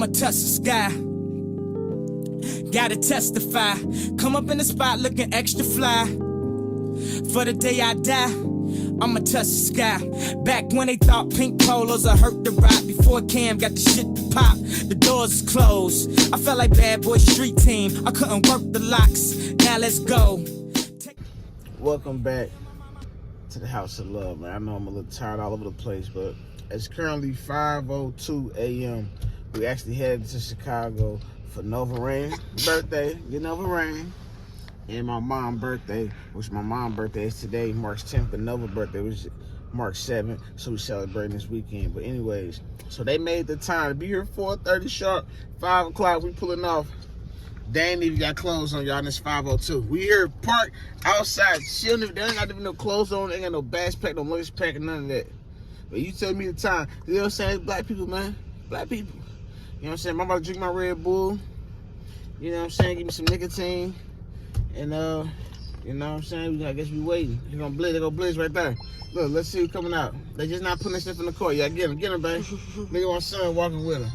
I'ma touch the sky. Gotta testify. Come up in the spot looking extra fly. For the day I die, I'ma touch the sky. Back when they thought pink polos would hurt the ride. Before Cam got the shit to pop, the doors is closed. I felt like bad boy street team. I couldn't work the locks. Now let's go. Welcome back to the House of Love, man. I know I'm a little tired all over the place, but it's currently 5:02 a.m. We actually headed to Chicago for Nova Rain's birthday, get Nova Rain, and my mom's birthday, which my mom's birthday is today, March 10th, and Nova's birthday was March 7th, so we celebrating this weekend. But anyways, so they made the time to be here 4:30 sharp, 5 o'clock, we pulling off. They ain't even got clothes on, y'all, and it's 5:02. We here parked outside, chilling. They ain't got even no clothes on, they ain't got no bags packed, no luggage packed, none of that. But you tell me the time. You know what I'm saying? Black people, man. Black people. You know what I'm saying? I'm about to drink my Red Bull. You know what I'm saying? Give me some nicotine. And, you know what I'm saying? I guess we waiting. They're gonna blizz right there. Look, let's see who's coming out. They just not putting this stuff in the car. Y'all get him, baby. Nigga, my son walking with him.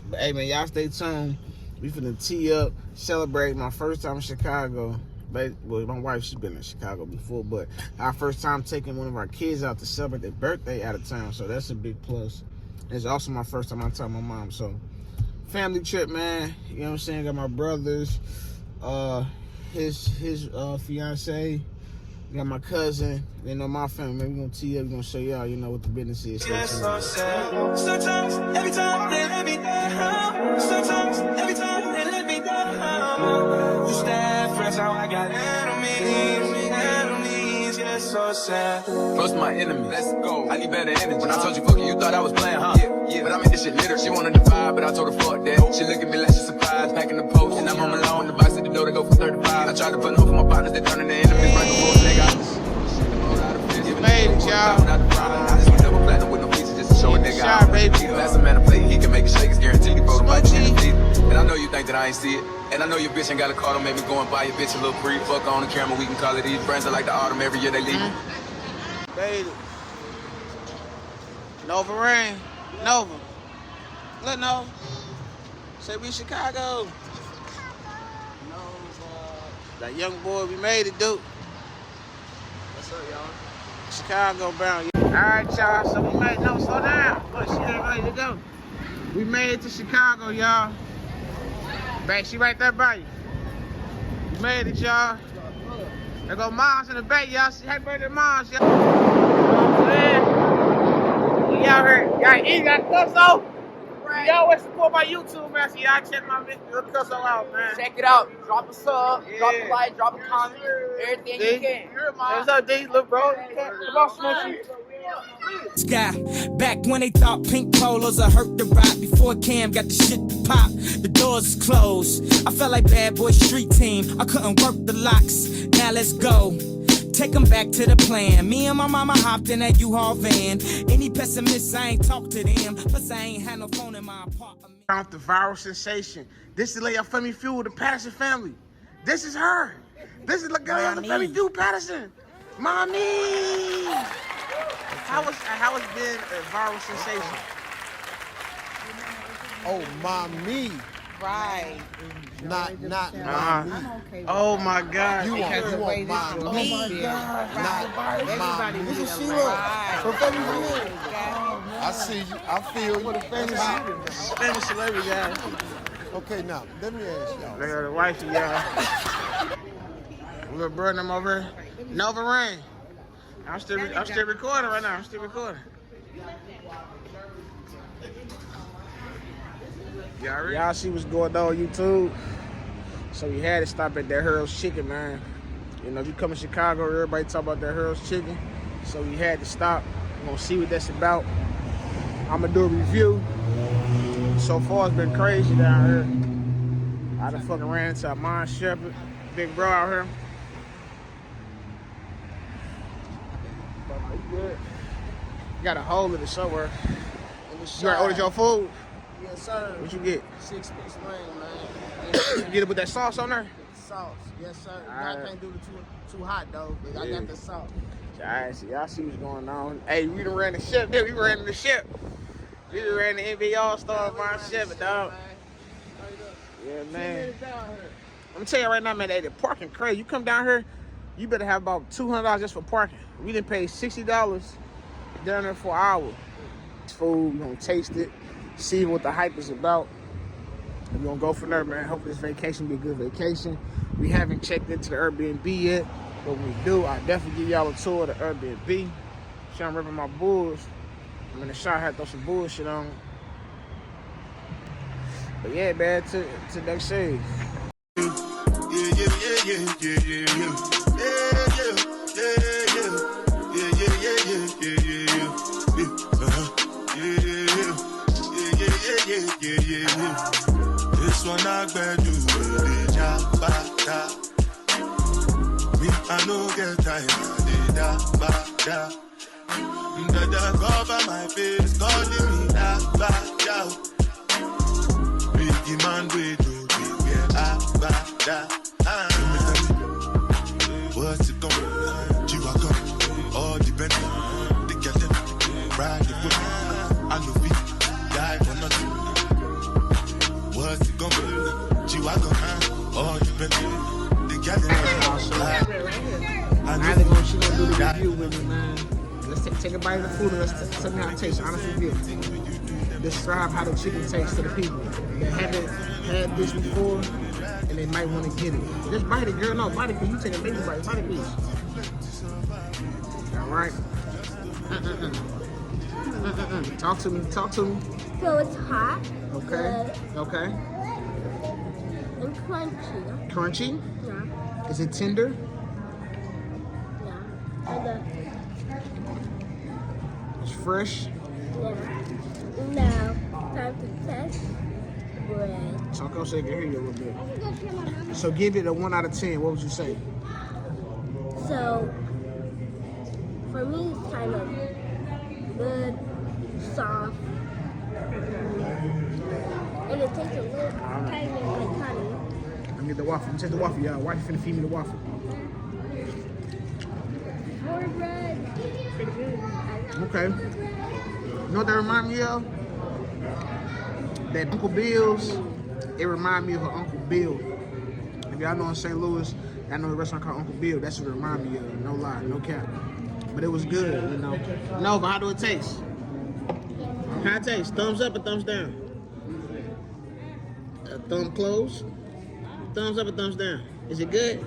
But hey, man, y'all stay tuned. We finna tee up, celebrate my first time in Chicago. Well, my wife, she's been in Chicago before, but our first time taking one of our kids out to celebrate their birthday out of town, so that's a big plus. It's also my first time I tell my mom, so family trip, man. You know what I'm saying? Got my brothers, his fiance, got my cousin, you know, my family. Man, we gonna tee up, we gonna show y'all, you know, what the business is. Yeah, so sad. Sometimes, every time they let me down. Sometimes, every time they let me down. You stand fresh, how I got enemies, yeah, so sad. First my enemy, let's go. I need better energy. When I told you fuck you, you thought I was playing, huh? Yeah. But I made this shit litter. She wanted to vibe, but I told her fuck that. She look at me like she's surprised, packing the post, and I'm home alone. The box at the door, they go for 35. I tried to put hope for my partners, they turning their enemies right before they got. You made it, y'all. I just went double platinum with no pieces just to show a nigga shot, baby. That's a man to play, he can make it shake, it's guaranteed. He broke the bike in the feet. And I know you think that I ain't see it. And I know your bitch ain't got a car, don't make me go and buy your bitch a little pre. Fuck on the camera, we can call it these brands are like the autumn, every year they leave. Baby. Nova Rain. Nova. Look, Nova. Say we Chicago. That young boy, we made it, dude. What's up, y'all? Chicago bound. Alright, y'all, so we made, no, slow down. Look, she ain't ready to go. We made it to Chicago, y'all. Back, she right there by you. We made it, y'all. There go Moms in the back, y'all. Happy birthday, Moms, y'all. You know what I'm saying? We out here. Y'all eat, got Cusso. Right. Y'all always support my YouTube, man. So y'all check my video, Cusso out, man. Check it out. Drop a sub, Yeah. drop a like, drop a comment, everything D, you can. what's up, D? Look, bro. Come on, Smokey. Sky. Back when they thought pink polos would hurt the ride. Before Cam got the shit to pop, the doors is closed. I felt like bad boy street team. I couldn't work the locks. Now let's go. Take them back to the plan. Me and my mama hopped in that U-Haul van. Any pessimists, I ain't talk to them. Plus, I ain't had no phone in my apartment. Off the viral sensation. This is Lady Femi Feud, the Patterson family. This is her. This is the girl of the Femi Feud Patterson. Mommy. How it's been a viral sensation? Oh, mommy. Right. Not mommy. Oh my God. You want mommy. Oh my God. Not mommy. Look at Sheila. From Femi Feud. I see you. I feel you. Famous celebrity, guys. Okay, now, let me ask y'all. Look at the wifey, y'all. Little brother, I'm over here. Nova Rain. I'm still recording right now. I'm still recording. Y'all see what's going on YouTube. So we had to stop at that Harold's Chicken, man. You know, if you come to Chicago, everybody talk about that Harold's Chicken. So we had to stop. We're gonna see what that's about. I'm gonna do a review. So far, it's been crazy down here. I done fucking ran into a Mon Shepherd, big bro out here. Good. You got a hole in it somewhere. You already ordered your food? Yes, sir. What you get? 6-piece wing, man. You get it with that sauce on there? Sauce. Yes, sir. Alright. I can't do it too hot, though. But I got the sauce. Alright, so y'all see what's going on. Hey, we done ran the ship. Yeah, we ran the ship. We ran the NBA All-Star March 7th, dog. Yeah, man. Let me tell you right now, man, the parking crazy. You come down here, you better have about $200 just for parking. We didn't pay $60 down there for an hour. It's food, we're gonna taste it, see what the hype is about. We're gonna go from there, man. Hope this vacation be a good vacation. We haven't checked into the Airbnb yet, but when we do, I'll definitely give y'all a tour of the Airbnb. Sure, I'm ripping my bulls. I'm in the shop, had to throw some bullshit on. But yeah, man, to next shade. This one I better do me, I no get tired. Dada cover my face, calling me Biggie man, we do what's it going? Chihuahua, all depend. They get them, ride the foot. I know we die for nothing. What's it going? Chihuahua, all depend. They get them, I know she gonna do the review with me, man. Let's take a bite of the food and let's tell me how it tastes. Honest review. Describe how the chicken tastes to the people that haven't had this before and they might want to get it. Just bite it, girl. No, bite it, because you take a baby bite. Bite it, bitch. All right. Talk to me. Talk to me. So it's hot. Okay. Okay. And crunchy. Crunchy? Yeah. Is it tender? Yeah. And It's fresh? yeah. Now, time to test bread. Talk so I can hear you a little bit. So give it a 1 out of 10. What would you say? So, for me, it's kind of good, soft, and it tastes a little kind of like honey. Let me get the waffle. Let me take the waffle, y'all. Why you finna feed me the waffle? More bread. Okay. You know what that remind me of? That Uncle Bill's. It remind me of an Uncle Bill. If y'all know in St. Louis, I know a restaurant called Uncle Bill. That's what it remind me of. No lie, no cap. But it was good, you know. No, but how do it taste? How it taste? Thumbs up or thumbs down? A thumb closed? Thumbs up or thumbs down? Is it good?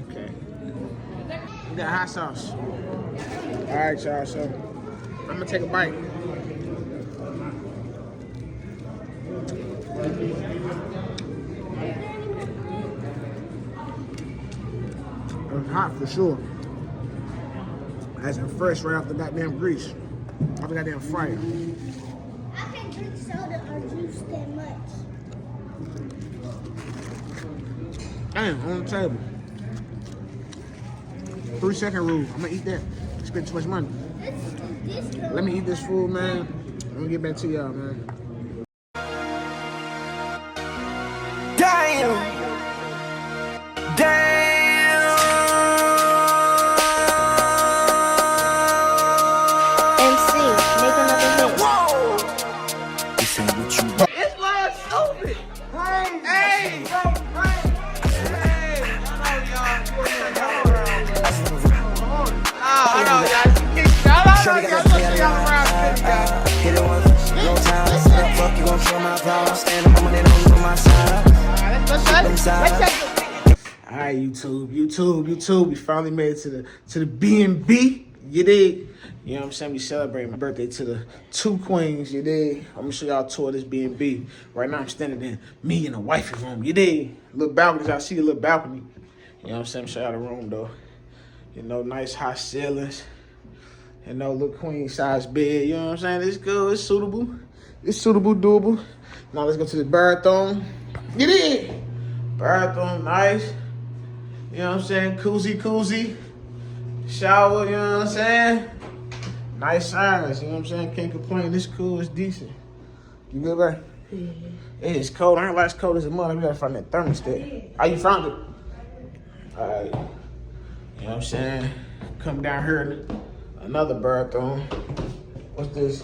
Okay. We got hot sauce. All right, y'all. So I'm gonna take a bite. It's hot for sure. As in fresh right off the goddamn grease. Off the goddamn fryer. I can't drink soda or juice that much. Damn, on the table. 3-second rule. I'm gonna eat that. Spend too much money. Let me eat this food, man. Let me get back to y'all, man. Damn. Damn. MC, make another hit. Whoa. This ain't what you want. It's like stupid. Hey, bro, hey. I know y'all. Hit it once, no time. Fuck you gon' show my power. Stand up, I'm on my side. All right, YouTube. We finally made it to the B&B. You dig? You know what I'm saying? We celebrating my birthday to the 2 queens. You dig? I'm gonna show y'all a tour of this B&B. Right now, I'm standing in me and the wifey room. You dig? Little balcony. I see a little balcony. You know what I'm saying? Show y'all the room though. You know, nice high ceilings. You know, little queen size bed. You know what I'm saying? It's good. It's suitable. It's suitable, doable. Now let's go to the bathroom. Get in. Bathroom, nice. You know what I'm saying? Koozie. Shower, you know what I'm saying? Nice size, you know what I'm saying? Can't complain. This cool, it's decent. You good, bro? Yeah. It is cold. I ain't like it's cold as a mother. We gotta find that thermostat. Oh, you found it? All right. You know what I'm saying? Come down here, another bathroom. What's this?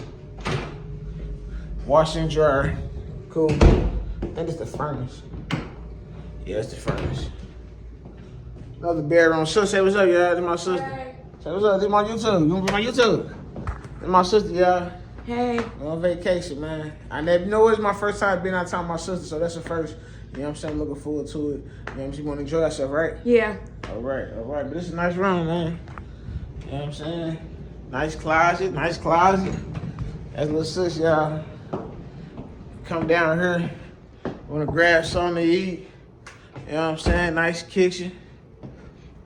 Washer and dryer. Cool. And it's the furnace. Yeah, it's the furnace. Another bedroom. Sister, say what's up, y'all. This my sister. Say what's up. This my YouTube. You want to be my YouTube? This my sister, y'all. Hey. I'm on vacation, man. I never know it's my first time being out of town with my sister, so that's the first. You know what I'm saying? Looking forward to it. You know what I'm saying? You want to enjoy yourself, right? Yeah. All right. But this is a nice room, man. You know what I'm saying? Nice closet. That's little sis, y'all. Come down here. Want to grab something to eat. You know what I'm saying? Nice kitchen.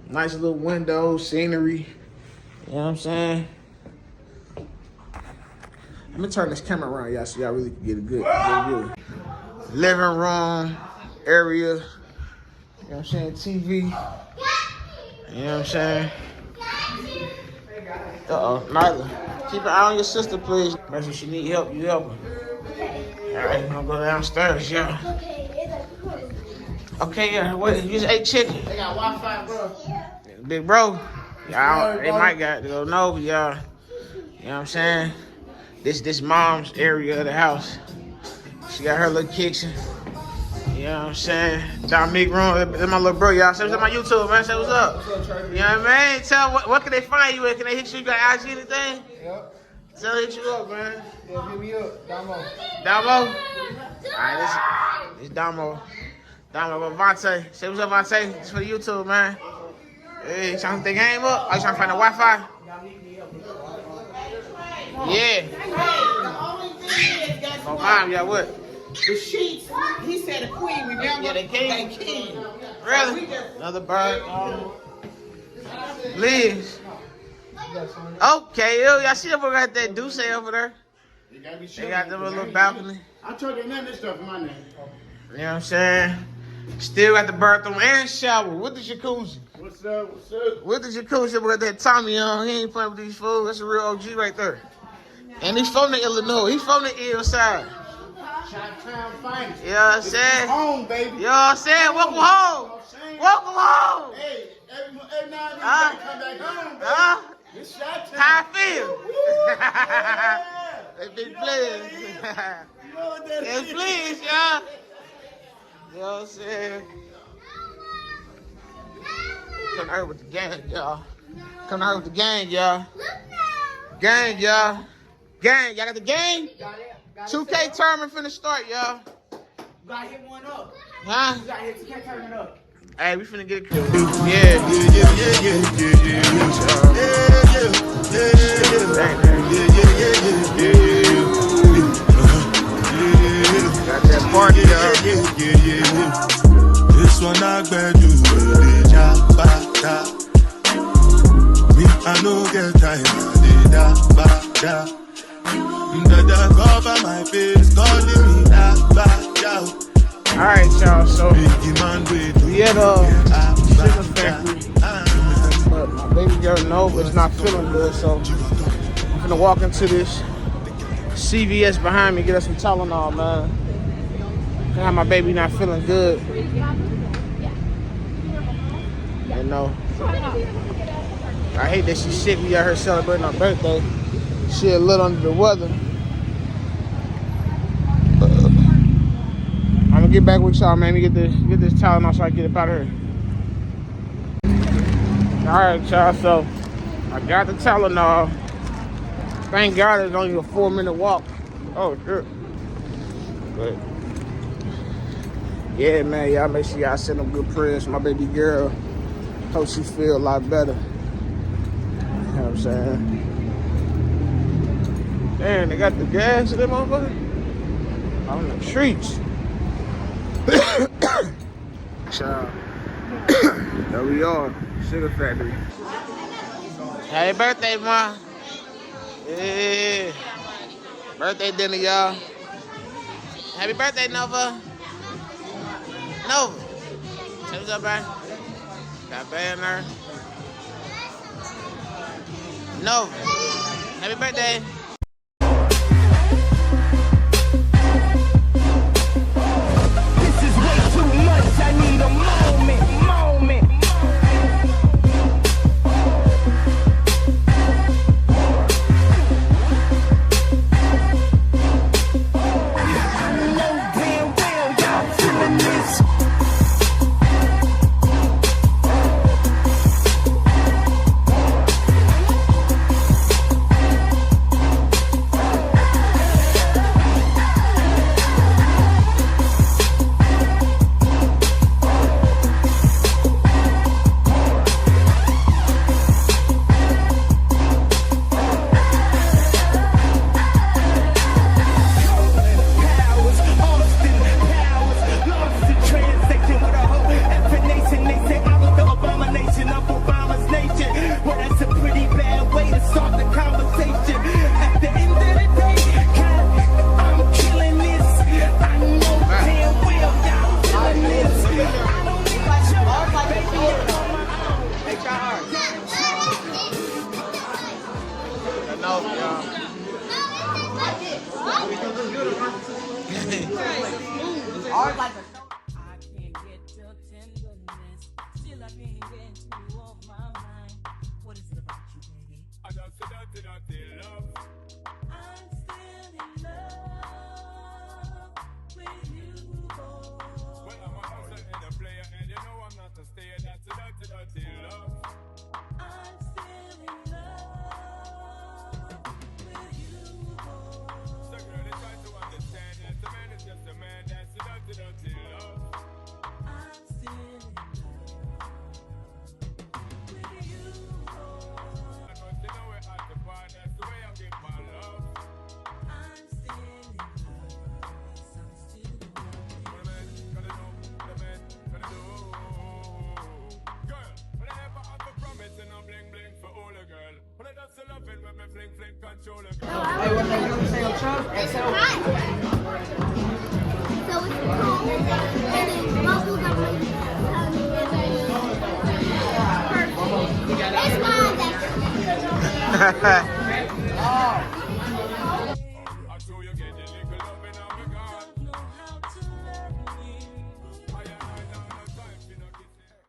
Nice little windows, scenery. You know what I'm saying? Let me turn this camera around, y'all, so y'all really can get a good view. Living room area. You know what I'm saying? TV. You know what I'm saying? Uh-oh, Nyla. Keep an eye on your sister, please. Make sure she need help, you help her. All right, we're gonna go downstairs, y'all. Okay, yeah, wait, you just ate chicken. They got Wi-Fi, bro. Big bro. Y'all, they might got to go know, but y'all, you know what I'm saying? This mom's area of the house. She got her little kitchen. You know what I'm saying? Dominique room. That's my little bro, y'all. Say what's up on my YouTube, man. Say what's up. You know what I mean? Tell what can they find you with? Can they hit you? You got IG anything? Yep. Tell them hit you up, man. Yeah, hit me up. Damo? All right, this Damo. But Vontae. Say what's up, Vontae. It's for the YouTube, man. Hey, trying to think game up? Are you trying to find the Wi-Fi? Yeah. Oh, mom, yeah, what? The sheets, he said the queen, remember? Yeah, they came. They came. Really? Another bird. Liz. Okay, y'all see over got that Duce over there? They got them a little balcony. I told you none of this stuff in my name. You know what I'm saying? Still got the bathroom and shower with the jacuzzi. What's up? With the jacuzzi, we got that Tommy on. He ain't playing with these fools. That's a real OG right there. And he's from the Illinois. He's from the ill side. Chi-town finest. You know what I'm saying? Home, baby. You know what I'm saying? Welcome home. Welcome home. Hey, every now and then you come back home, baby. It's Chi-town. How I feel? They big players. You know what that Yes, is? please, y'all. You know what I'm saying? Come out with the gang, y'all. Come out with the gang, y'all. Gang, y'all. Gang, y'all got the gang? 2K tournament finna start, y'all. You gotta hit one up. Huh? You gotta hit 2K turn up. Hey, we finna get it. Yeah. Got that party, y'all. This one I bet you me, I know get tired. Dada cover my face, calling me Alright, y'all, so we at Sugar Factory. But my baby girl Nova is not feeling good, so I'm gonna walk into this CVS behind me, get us some Tylenol, man. Now my baby not feeling good. You know, I hate that she's sick. We got her celebrating her birthday. She a little under the weather. I'm gonna get back with y'all, man. Get this Tylenol so I can get up out of here. All right, y'all. So I got the Tylenol. Thank God it's only a 4-minute walk. Oh, sure. But yeah, man, y'all make sure y'all send them good prayers for my baby girl. Hope she feel a lot better. You know what I'm saying? Damn, they got the gas in them motherfucker on the streets. Child. There we are, Sugar Factory. Happy birthday, Ma. Yeah. Birthday dinner, y'all. Happy birthday, Nova. Nova. Say what's up, man. Got a banner. Nova. Happy birthday. I need a moment. Ours like a I can't get your tenderness. Still I can't get you off my mind. What is it about you, baby? I just said that love. I'm still in love with you, boy. Well, I'm a hustler and a player, and you know I'm not a stayer. That's a dirty love. I'm still in love with you, boy. So girl, they try to understand that the man is just a man. That's a dirty love. I'm still in love with you, boy. I know you know we're at the bar. That's the way I give my love. I'm still in love. Yes, I'm still in love. What a man gonna do, what a man gonna do. Girl, when I ever have a promise and I'm bling bling for all a girl. When I just love it when me fling fling control a girl. Hey, what they do? Say on Trump? Hey, so. So it's cold, and then bubbles are like, perfect. It's mine, I show you get the little love in my God. Know how to love me. I don't have no time for no kissing.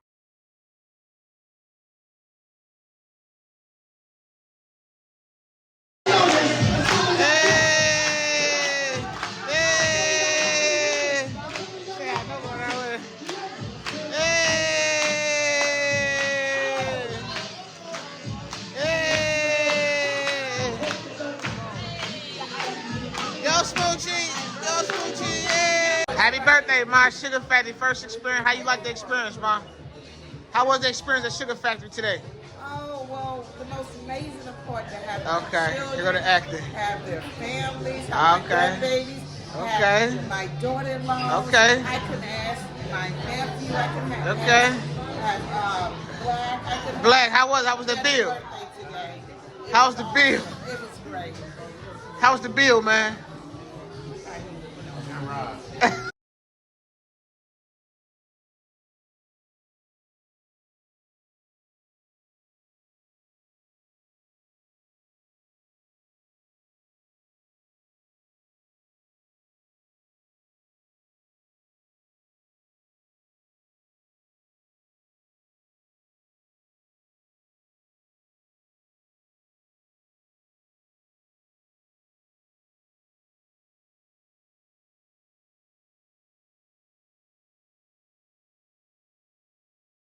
Happy birthday, Ma. Sugar Factory, first experience. How you like the experience, Ma? How was the experience at Sugar Factory today? Oh, well, the most amazing part to have Okay, children, you're gonna act it. have their families, have Okay. my grandbabies, Okay. have my daughter-in-law. Okay. I can ask my nephew. I can have Okay. have, Black. I can Black, how was the have bill? birthday today. It How's was the awesome. bill? It was great. How was the bill, man?